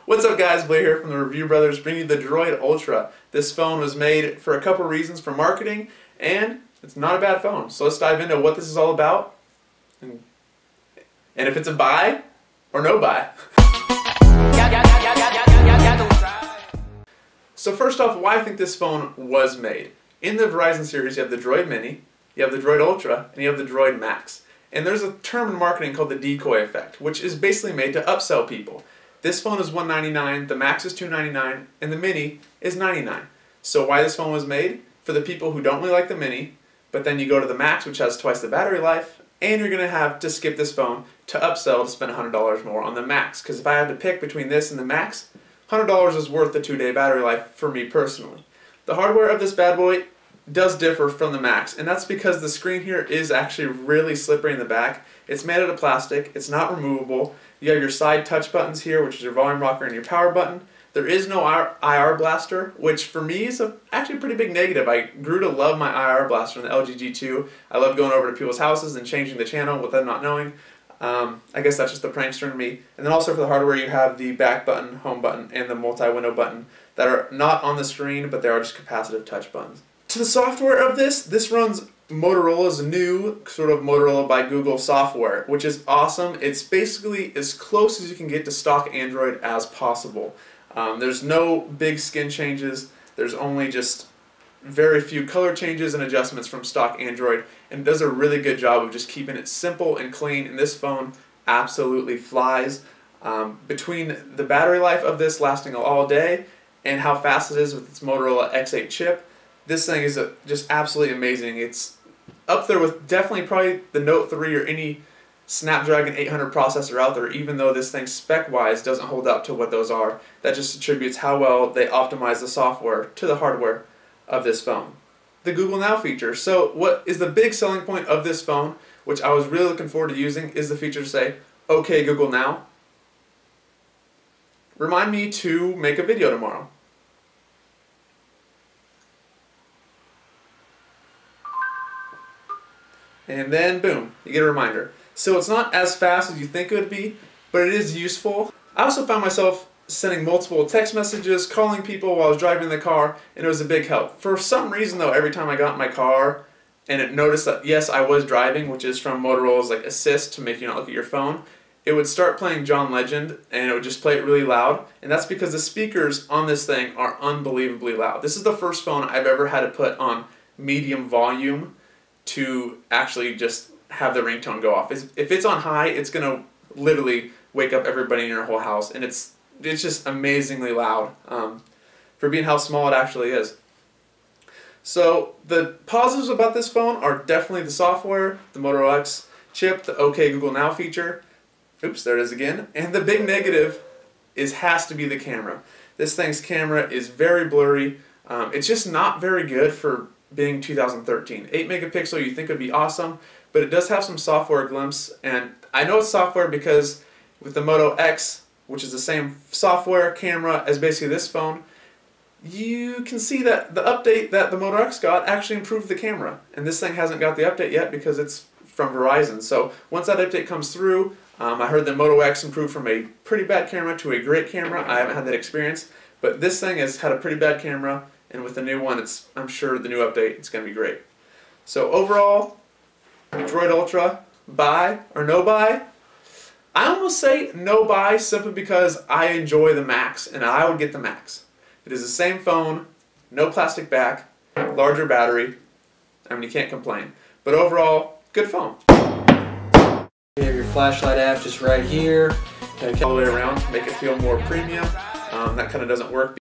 What's up guys, Blair here from the Review Brothers bringing you the Droid Ultra. This phone was made for a couple reasons, for marketing, and it's not a bad phone. So let's dive into what this is all about, and if it's a buy or no buy. So first off, why I think this phone was made. In the Verizon series you have the Droid Mini, you have the Droid Ultra, and you have the Droid Maxx. And there's a term in marketing called the decoy effect, which is basically made to upsell people. This phone is $199, the Maxx is $299, and the Mini is $99. So why this phone was made? For the people who don't really like the Mini, but then you go to the Maxx, which has twice the battery life, and you're going to have to skip this phone to upsell to spend $100 more on the Maxx. Because if I had to pick between this and the Maxx, $100 is worth the 2-day battery life for me personally. The hardware of this bad boy does differ from the Maxx, and that's because the screen here is actually really slippery in the back. It's made out of plastic, it's not removable. You have your side touch buttons here, which is your volume rocker and your power button. There is no IR blaster, which for me is actually a pretty big negative. I grew to love my IR blaster in the LG G2. I love going over to people's houses and changing the channel with them not knowing. I guess that's just the prankster in me. And then also for the hardware you have the back button, home button, and the multi-window button that are not on the screen, but they are just capacitive touch buttons. To the software of this runs Motorola's new sort of Motorola by Google software, which is awesome. It's basically as close as you can get to stock Android as possible. There's no big skin changes. There's only just very few color changes and adjustments from stock Android, and it does a really good job of just keeping it simple and clean, and this phone absolutely flies. Between the battery life of this lasting all day and how fast it is with its Motorola X8 chip, this thing is just absolutely amazing. It's up there with definitely probably the Note 3 or any Snapdragon 800 processor out there, even though this thing spec-wise doesn't hold up to what those are. That just attributes how well they optimize the software to the hardware of this phone. The Google Now feature. So what is the big selling point of this phone, which I was really looking forward to using, is the feature to say, "Okay Google Now, remind me to make a video tomorrow." And then boom, you get a reminder. So it's not as fast as you think it would be, but it is useful. I also found myself sending multiple text messages, calling people while I was driving the car, and it was a big help. For some reason though, every time I got in my car and it noticed that yes, I was driving, which is from Motorola's like assist to make you not look at your phone, it would start playing John Legend and it would just play it really loud, and that's because the speakers on this thing are unbelievably loud. This is the first phone I've ever had to put on medium volume to actually just have the ringtone go off. If it's on high, it's gonna literally wake up everybody in your whole house, and it's just amazingly loud for being how small it actually is. So the positives about this phone are definitely the software, the Moto X chip, the OK Google Now feature. Oops, there it is again. And the big negative has to be the camera. This thing's camera is very blurry. It's just not very good for being 2013. 8 megapixel you think would be awesome, but it does have some software glimpse, and I know it's software because with the Moto X, which is the same software camera as basically this phone, you can see that the update that the Moto X got actually improved the camera, and this thing hasn't got the update yet because it's from Verizon. So once that update comes through, I heard the Moto X improved from a pretty bad camera to a great camera. I haven't had that experience, but this thing has had a pretty bad camera, and with the new one, I'm sure the new update, it's going to be great. So overall, Droid Ultra, buy or no buy? I almost say no buy simply because I enjoy the Maxx, and I would get the Maxx. It is the same phone, no plastic back, larger battery. I mean, you can't complain. But overall, good phone. You have your flashlight app just right here. All the way around, make it feel more premium. That kind of doesn't work